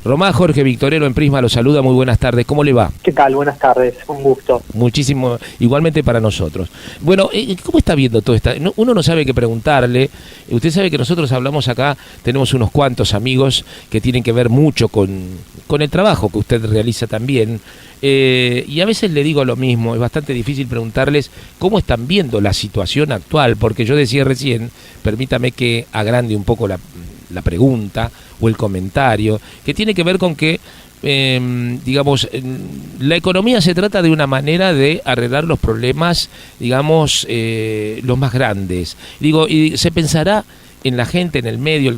Román, Jorge Victorero en Prisma lo saluda, muy buenas tardes, ¿cómo le va? ¿Qué tal? Buenas tardes, un gusto. Muchísimo, igualmente para nosotros. Bueno, ¿cómo está viendo todo esto? Uno no sabe qué preguntarle. Usted sabe que nosotros hablamos acá, tenemos unos cuantos amigos que tienen que ver mucho con el trabajo que usted realiza también. Y a veces le digo lo mismo, es bastante difícil preguntarles cómo están viendo la situación actual, porque yo decía recién, permítame que agrande un poco la pregunta o el comentario, que tiene que ver con que, digamos, la economía se trata de una manera de arreglar los problemas, digamos, los más grandes. Digo, y se pensará en la gente, en el medio,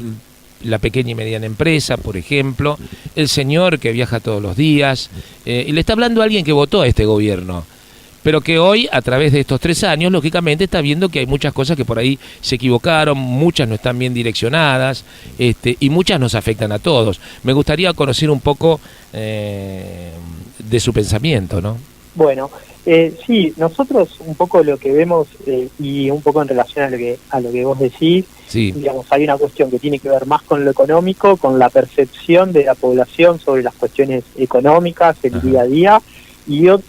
la pequeña y mediana empresa, por ejemplo, el señor que viaja todos los días, y le está hablando a alguien que votó a este gobierno, pero que hoy, a través de estos 3 años, lógicamente está viendo que hay muchas cosas que por ahí se equivocaron, muchas no están bien direccionadas, y muchas nos afectan a todos. Me gustaría conocer un poco de su pensamiento, ¿no? Bueno, sí, nosotros un poco lo que vemos, y un poco en relación a lo que vos decís, sí. Digamos, hay una cuestión que tiene que ver más con lo económico, con la percepción de la población sobre las cuestiones económicas, el día a día, y otra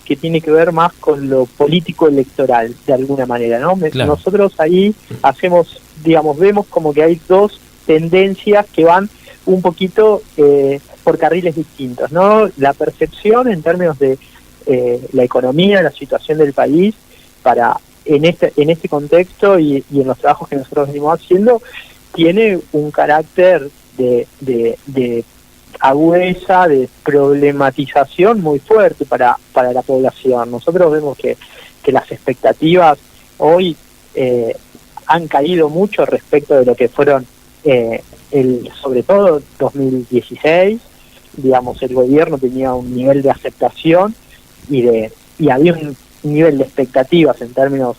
que tiene que ver más con lo político electoral, de alguna manera, ¿no? Claro. Nosotros ahí hacemos, digamos, vemos como que hay dos tendencias que van un poquito por carriles distintos, ¿no? La percepción en términos de la economía, la situación del país, en este contexto y en los trabajos que nosotros venimos haciendo, tiene un carácter de agudeza, de problematización muy fuerte para la población. Nosotros vemos que las expectativas hoy han caído mucho respecto de lo que fueron sobre todo 2016, digamos, el gobierno tenía un nivel de aceptación y había un nivel de expectativas en términos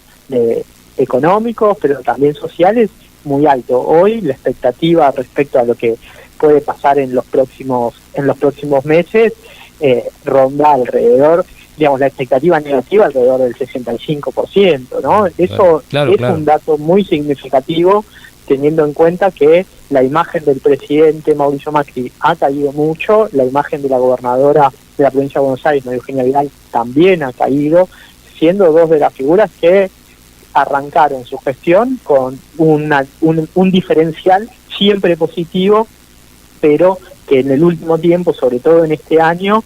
económicos, pero también sociales, muy alto. Hoy la expectativa respecto a lo que puede pasar en los próximos meses ronda alrededor, digamos, la expectativa negativa alrededor del 65%, ¿no? Eso claro. Un dato muy significativo, teniendo en cuenta que la imagen del presidente Mauricio Macri ha caído mucho, la imagen de la gobernadora de la provincia de Buenos Aires, María Eugenia Vidal, también ha caído, siendo dos de las figuras que arrancaron su gestión con un diferencial siempre positivo, pero que en el último tiempo, sobre todo en este año,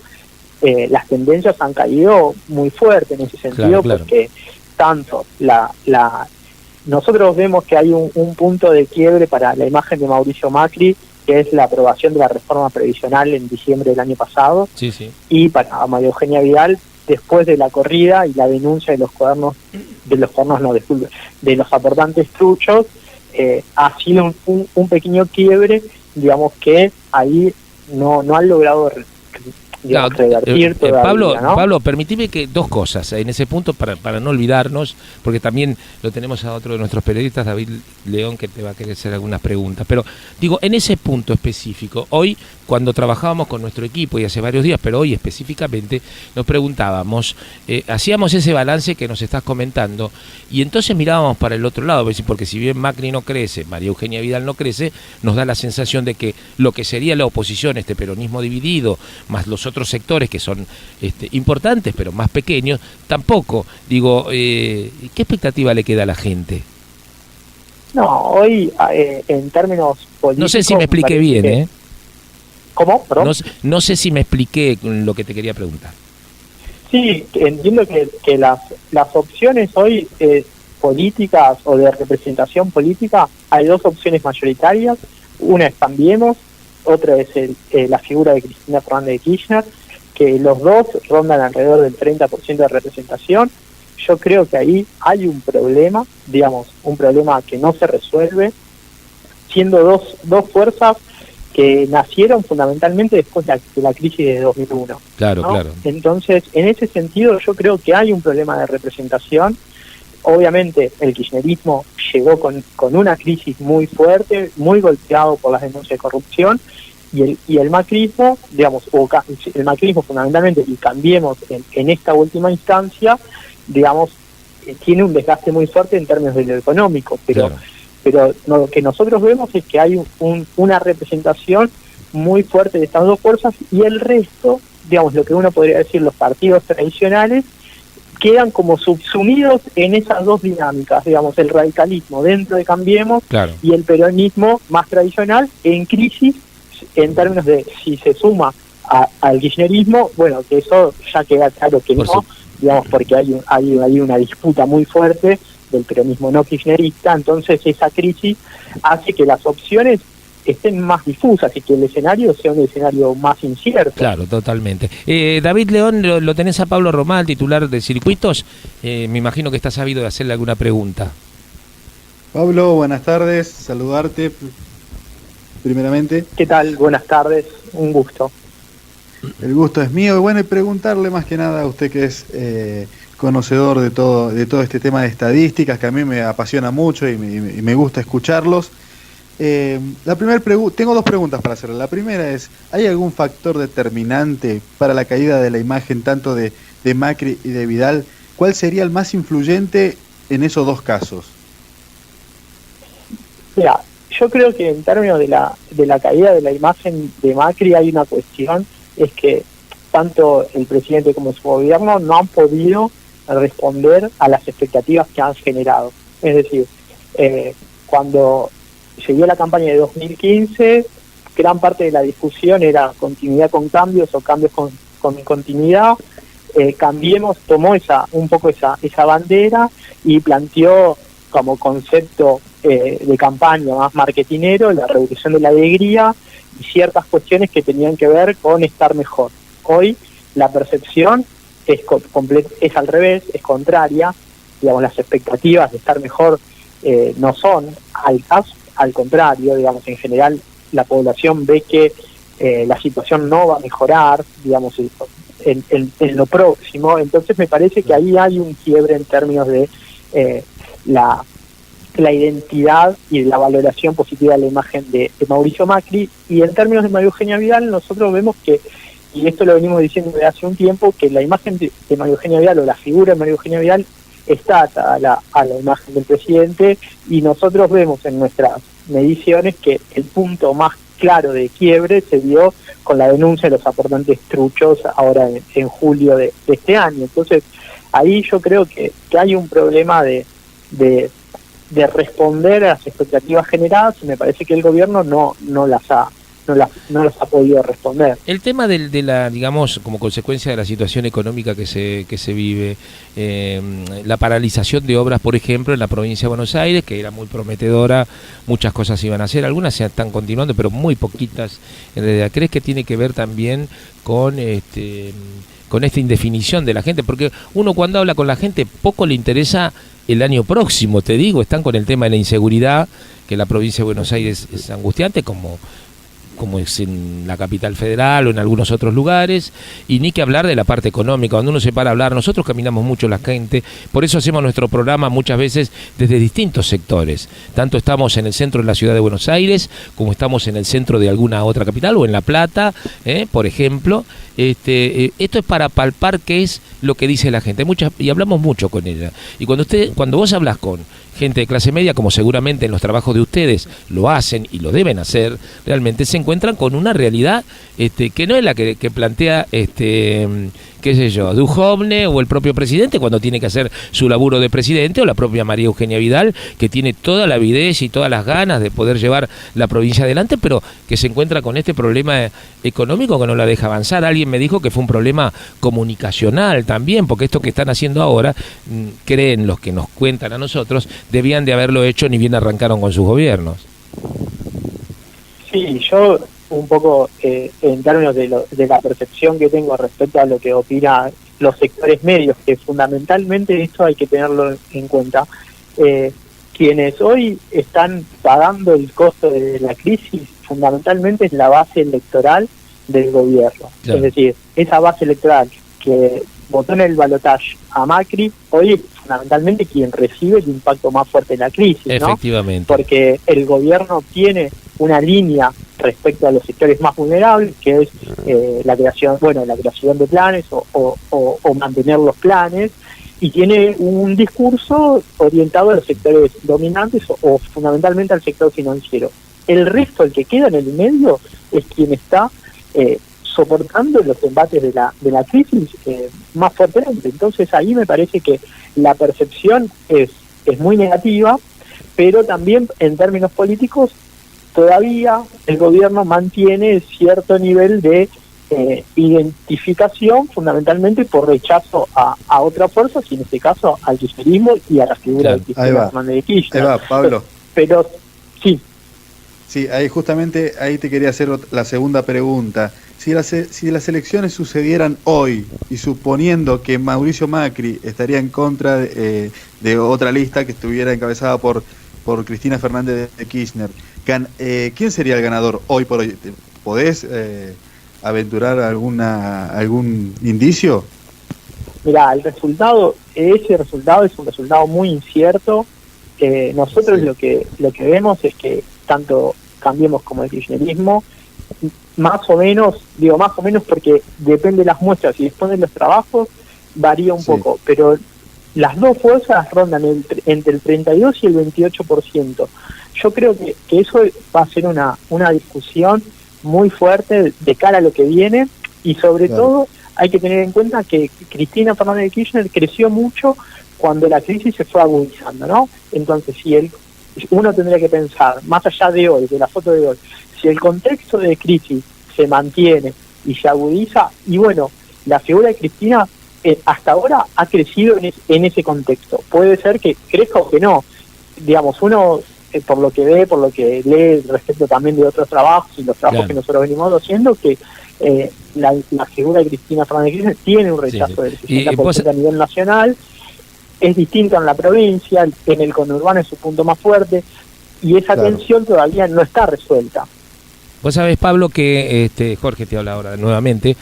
las tendencias han caído muy fuerte en ese sentido, claro. Porque tanto nosotros vemos que hay un punto de quiebre para la imagen de Mauricio Macri, que es la aprobación de la reforma previsional en diciembre del año pasado, sí. Y para María Eugenia Vidal, después de la corrida y la denuncia de los aportantes truchos, ha sido un pequeño quiebre, digamos, que ahí no han logrado revertir todavía, ¿no? Pablo, permitime que dos cosas en ese punto para no olvidarnos, porque también lo tenemos a otro de nuestros periodistas, David León, que te va a querer hacer algunas preguntas, pero digo, en ese punto específico, hoy cuando trabajábamos con nuestro equipo y hace varios días, pero hoy específicamente nos preguntábamos, hacíamos ese balance que nos estás comentando y entonces mirábamos para el otro lado, porque si bien Macri no crece, María Eugenia Vidal no crece, nos da la sensación de que lo que sería la oposición, este peronismo dividido, más los otros sectores que son importantes pero más pequeños, tampoco. Digo, ¿qué expectativa le queda a la gente? No, hoy en términos políticos... No sé si me expliqué bien, ¿eh? ¿Cómo? ¿Perdón? No sé si me expliqué lo que te quería preguntar. Sí, entiendo que las opciones hoy políticas o de representación política, hay dos opciones mayoritarias. Una es Cambiemos, otra es la figura de Cristina Fernández de Kirchner, que los dos rondan alrededor del 30% de representación. Yo creo que ahí hay un problema, digamos, un problema que no se resuelve, siendo dos fuerzas que nacieron fundamentalmente después de la crisis de 2001. Claro, ¿no? Claro. Entonces, en ese sentido, yo creo que hay un problema de representación. Obviamente, el kirchnerismo llegó con una crisis muy fuerte, muy golpeado por las denuncias de corrupción, y el macrismo, digamos, el macrismo fundamentalmente, y Cambiemos en esta última instancia, digamos, tiene un desgaste muy fuerte en términos de lo económico, pero lo que nosotros vemos es que hay una representación muy fuerte de estas dos fuerzas, y el resto, digamos, lo que uno podría decir los partidos tradicionales, quedan como subsumidos en esas dos dinámicas, digamos, el radicalismo dentro de Cambiemos, claro, y el peronismo más tradicional en crisis en términos de si se suma al kirchnerismo, bueno, que eso ya queda claro que no, digamos, porque hay una disputa muy fuerte del peronismo no kirchnerista, entonces esa crisis hace que las opciones estén más difusas y que el escenario sea un escenario más incierto. claro, totalmente. David León, lo tenés a Pablo Román, titular de Circuitos. Me imagino que está sabido de hacerle alguna pregunta. Pablo, buenas tardes, saludarte primeramente. ¿Qué tal? Buenas tardes, un gusto. El gusto es mío, y bueno, y preguntarle más que nada a usted que es conocedor de todo este tema de estadísticas, que a mí me apasiona mucho y me gusta escucharlos. Tengo dos preguntas para hacerle. La primera es, ¿hay algún factor determinante para la caída de la imagen tanto de Macri y de Vidal? ¿Cuál sería el más influyente en esos dos casos? Mira, yo creo que en términos de la caída de la imagen de Macri hay una cuestión, es que tanto el presidente como su gobierno no han podido responder a las expectativas que han generado. Es decir, cuando se dio la campaña de 2015, gran parte de la discusión era continuidad con cambios o cambios con continuidad. Cambiemos tomó un poco esa bandera y planteó como concepto de campaña más marketinero la revolución de la alegría y ciertas cuestiones que tenían que ver con estar mejor. Hoy la percepción es al revés, es contraria. Digamos, las expectativas de estar mejor no son altas, al contrario, digamos, en general la población ve que la situación no va a mejorar, digamos, en lo próximo. Entonces me parece que ahí hay un quiebre en términos de la identidad y la valoración positiva de la imagen de Mauricio Macri. Y en términos de María Eugenia Vidal, nosotros vemos que, y esto lo venimos diciendo desde hace un tiempo, que la imagen de María Eugenia Vidal o la figura de María Eugenia Vidal está atada a la imagen del presidente, y nosotros vemos en nuestras mediciones que el punto más claro de quiebre se dio con la denuncia de los aportantes truchos ahora en julio de este año. Entonces ahí yo creo que hay un problema de responder a las expectativas generadas, y me parece que el gobierno no las ha podido responder. El tema de la, digamos, como consecuencia de la situación económica que se vive, la paralización de obras, por ejemplo, en la provincia de Buenos Aires, que era muy prometedora, muchas cosas iban a hacer, algunas se están continuando, pero muy poquitas en realidad. ¿Crees que tiene que ver también con esta indefinición de la gente? Porque uno cuando habla con la gente poco le interesa el año próximo, te digo, están con el tema de la inseguridad, que la provincia de Buenos Aires es angustiante, como es en la capital federal o en algunos otros lugares, y ni que hablar de la parte económica. Cuando uno se para a hablar, nosotros caminamos mucho la gente, por eso hacemos nuestro programa muchas veces desde distintos sectores, tanto estamos en el centro de la ciudad de Buenos Aires, como estamos en el centro de alguna otra capital, o en La Plata, por ejemplo. Esto es para palpar qué es lo que dice la gente, y hablamos mucho con ella, y cuando vos hablas con gente de clase media, como seguramente en los trabajos de ustedes lo hacen y lo deben hacer, realmente se encuentran con una realidad que no es la que plantea qué sé yo, Duhovne o el propio presidente cuando tiene que hacer su laburo de presidente, o la propia María Eugenia Vidal, que tiene toda la avidez y todas las ganas de poder llevar la provincia adelante, pero que se encuentra con este problema económico que no la deja avanzar. Alguien me dijo que fue un problema comunicacional también, porque esto que están haciendo ahora, creen los que nos cuentan a nosotros, debían de haberlo hecho ni bien arrancaron con sus gobiernos. Sí, yo un poco en términos de la percepción que tengo respecto a lo que opinan los sectores medios, que fundamentalmente esto hay que tenerlo en cuenta, quienes hoy están pagando el costo de la crisis fundamentalmente es la base electoral del gobierno. Claro. Es decir, esa base electoral que votó en el balotaje a Macri, hoy es fundamentalmente quien recibe el impacto más fuerte de la crisis, ¿no? Efectivamente. Porque el gobierno tiene una línea respecto a los sectores más vulnerables, que es la creación de planes o mantener los planes, y tiene un discurso orientado a los sectores dominantes o fundamentalmente al sector financiero. el resto, el que queda en el medio, es quien está soportando los embates de la crisis más fuertemente. Entonces ahí me parece que la percepción es muy negativa, pero también en términos políticos todavía el gobierno mantiene cierto nivel de identificación, fundamentalmente por rechazo a otras fuerzas, y en este caso al kirchnerismo y a la figura de Cristina Fernández de Kirchner. Ahí va, Pablo. Pero sí. Sí, ahí justamente ahí te quería hacer la segunda pregunta. Si las elecciones sucedieran hoy, y suponiendo que Mauricio Macri estaría en contra de otra lista que estuviera encabezada por Cristina Fernández de Kirchner, ¿quién sería el ganador hoy por hoy? ¿Podés aventurar algún indicio? Mirá, ese resultado es un resultado muy incierto. Nosotros sí. lo que vemos es que tanto Cambiemos como el kirchnerismo, más o menos porque depende de las muestras y después de los trabajos, varía un poco, pero las dos fuerzas rondan entre el 32 y el 28%. Yo creo que eso va a ser una discusión muy fuerte de cara a lo que viene, y sobre todo hay que tener en cuenta que Cristina Fernández de Kirchner creció mucho cuando la crisis se fue agudizando, ¿no? Entonces, uno tendría que pensar, más allá de hoy, de la foto de hoy, si el contexto de crisis se mantiene y se agudiza, y bueno, la figura de Cristina hasta ahora ha crecido en ese contexto. Puede ser que crezca o que no. Digamos, uno, por lo que ve, por lo que lee respecto también de otros trabajos y los trabajos que nosotros venimos haciendo, que la figura de Cristina Fernández de Kirchner tiene un rechazo del 60% a nivel nacional. Es distinto en la provincia, en el conurbano es su punto más fuerte, y esa tensión todavía no está resuelta. Vos sabés, Pablo, que Jorge te habla ahora nuevamente,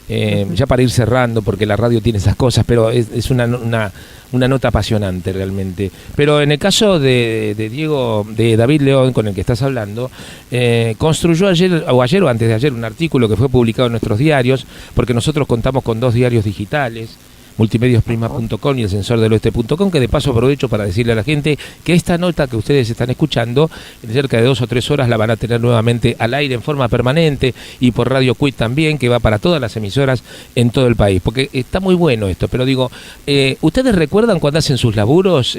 ya para ir cerrando, porque la radio tiene esas cosas, pero es una nota apasionante realmente. Pero en el caso de David León, con el que estás hablando, construyó ayer o antes de ayer un artículo que fue publicado en nuestros diarios, porque nosotros contamos con 2 diarios digitales, multimediosprima.com y el sensordeloeste.com, que de paso aprovecho para decirle a la gente que esta nota que ustedes están escuchando en cerca de 2 o 3 horas la van a tener nuevamente al aire en forma permanente, y por Radio Quit también, que va para todas las emisoras en todo el país, porque está muy bueno esto. Pero digo, ¿ustedes recuerdan cuando hacen sus laburos,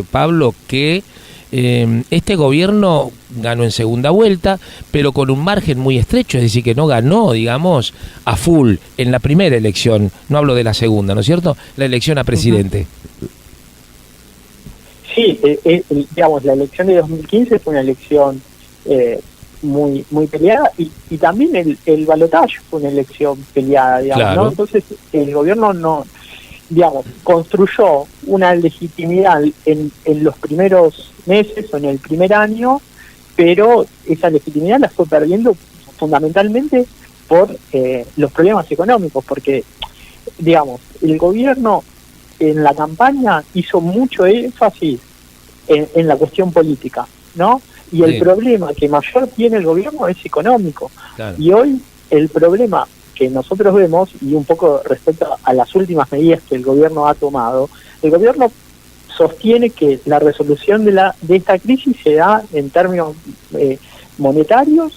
Pablo, que este gobierno ganó en segunda vuelta, pero con un margen muy estrecho, es decir, que no ganó, digamos, a full en la primera elección, no hablo de la segunda, ¿no es cierto?, la elección a presidente? Sí, digamos, la elección de 2015 fue una elección muy muy peleada, y también el balotaje fue una elección peleada, digamos, ¿no? Entonces el gobierno construyó una legitimidad en los primeros meses o en el primer año, pero esa legitimidad la fue perdiendo fundamentalmente por los problemas económicos, porque, digamos, el gobierno en la campaña hizo mucho énfasis en la cuestión política, ¿no? Y el problema que mayor tiene el gobierno es económico. Y hoy el problema que nosotros vemos, y un poco respecto a las últimas medidas que el gobierno ha tomado, el gobierno sostiene que la resolución de esta crisis se da en términos monetarios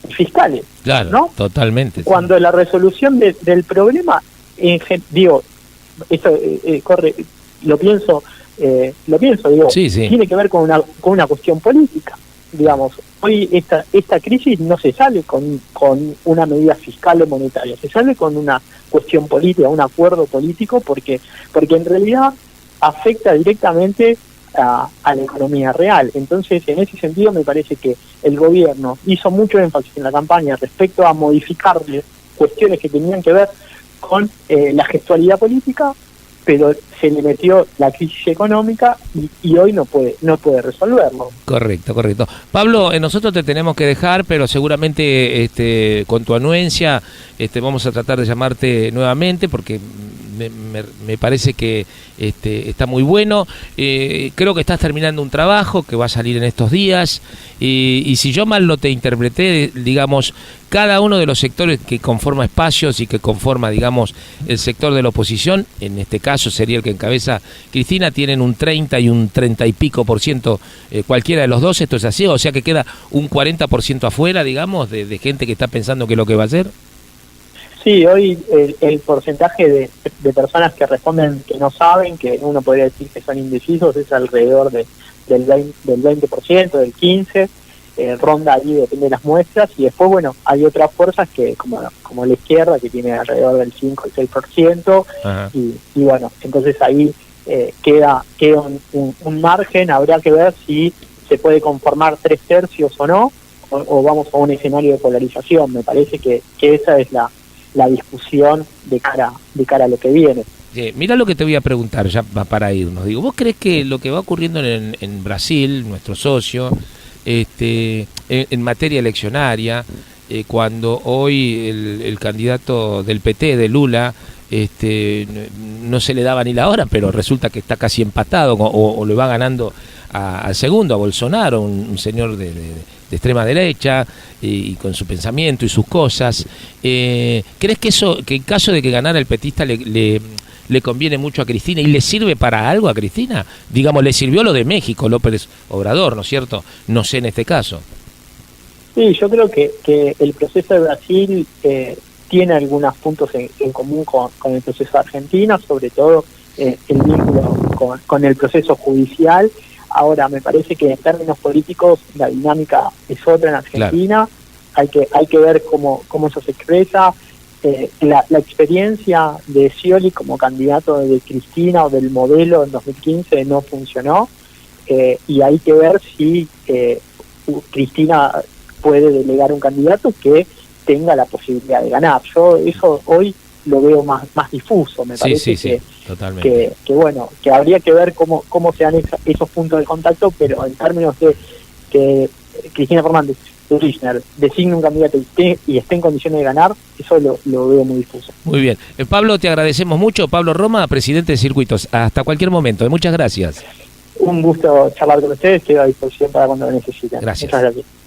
y fiscales. Claro, ¿no? Totalmente. Cuando la resolución del problema, esto lo pienso, tiene que ver con una cuestión política. Digamos, hoy esta crisis no se sale con una medida fiscal o monetaria, se sale con una cuestión política, un acuerdo político, porque en realidad afecta directamente a la economía real. Entonces, en ese sentido, me parece que el gobierno hizo mucho énfasis en la campaña respecto a modificarle cuestiones que tenían que ver con la gestualidad política, pero se le metió la crisis económica y hoy no puede resolverlo. Correcto. Pablo, nosotros te tenemos que dejar, pero seguramente con tu anuencia vamos a tratar de llamarte nuevamente, porque me parece que está muy bueno. Creo que estás terminando un trabajo que va a salir en estos días, y si yo mal no te interpreté, digamos, cada uno de los sectores que conforma espacios y que conforma, digamos, el sector de la oposición, en este caso sería el que encabeza Cristina, tienen un 30 y un 30 y pico por ciento, cualquiera de los dos. ¿Esto es así? O sea que queda un 40% afuera, digamos, de gente que está pensando qué es lo que va a hacer. Sí, hoy el porcentaje de personas que responden que no saben, que uno podría decir que son indecisos, es alrededor del 20%, del 15%, ronda ahí, depende de las muestras, y después, bueno, hay otras fuerzas que como la izquierda, que tiene alrededor del 5 y 6%, y bueno, entonces ahí queda un margen. Habrá que ver si se puede conformar 3/3 o no, o vamos a un escenario de polarización. Me parece que esa es la discusión de cara a lo que viene. Mira lo que te voy a preguntar ya para irnos. Digo, ¿vos crees que lo que va ocurriendo en Brasil, nuestro socio, en materia eleccionaria, cuando hoy el candidato del PT, de Lula, no se le daba ni la hora, pero resulta que está casi empatado o le va ganando al segundo, a Bolsonaro, un señor de extrema derecha, y con su pensamiento y sus cosas? ¿Crees que en caso de que ganara el petista le conviene mucho a Cristina y le sirve para algo a Cristina? Digamos, le sirvió lo de México, López Obrador, ¿no es cierto? No sé en este caso. Sí, yo creo que el proceso de Brasil tiene algunos puntos en común con el proceso de Argentina, sobre todo el vínculo con el proceso judicial. Ahora, me parece que en términos políticos la dinámica es otra en Argentina. Claro. Hay que ver cómo eso se expresa. La experiencia de Scioli como candidato de Cristina o del modelo en 2015 no funcionó, y hay que ver si Cristina puede delegar un candidato que tenga la posibilidad de ganar. Yo eso hoy lo veo más difuso. Me parece que bueno, que habría que ver cómo se dan esos puntos de contacto, pero en términos de que Cristina Fernández de Kirchner designe un candidato y esté en condiciones de ganar, eso lo veo muy difuso. Muy bien. Pablo, te agradecemos mucho. Pablo Roma, presidente de Circuitos. Hasta cualquier momento. Muchas gracias. Un gusto charlar con ustedes. Quedo a disposición para cuando lo necesiten. Gracias. Muchas gracias.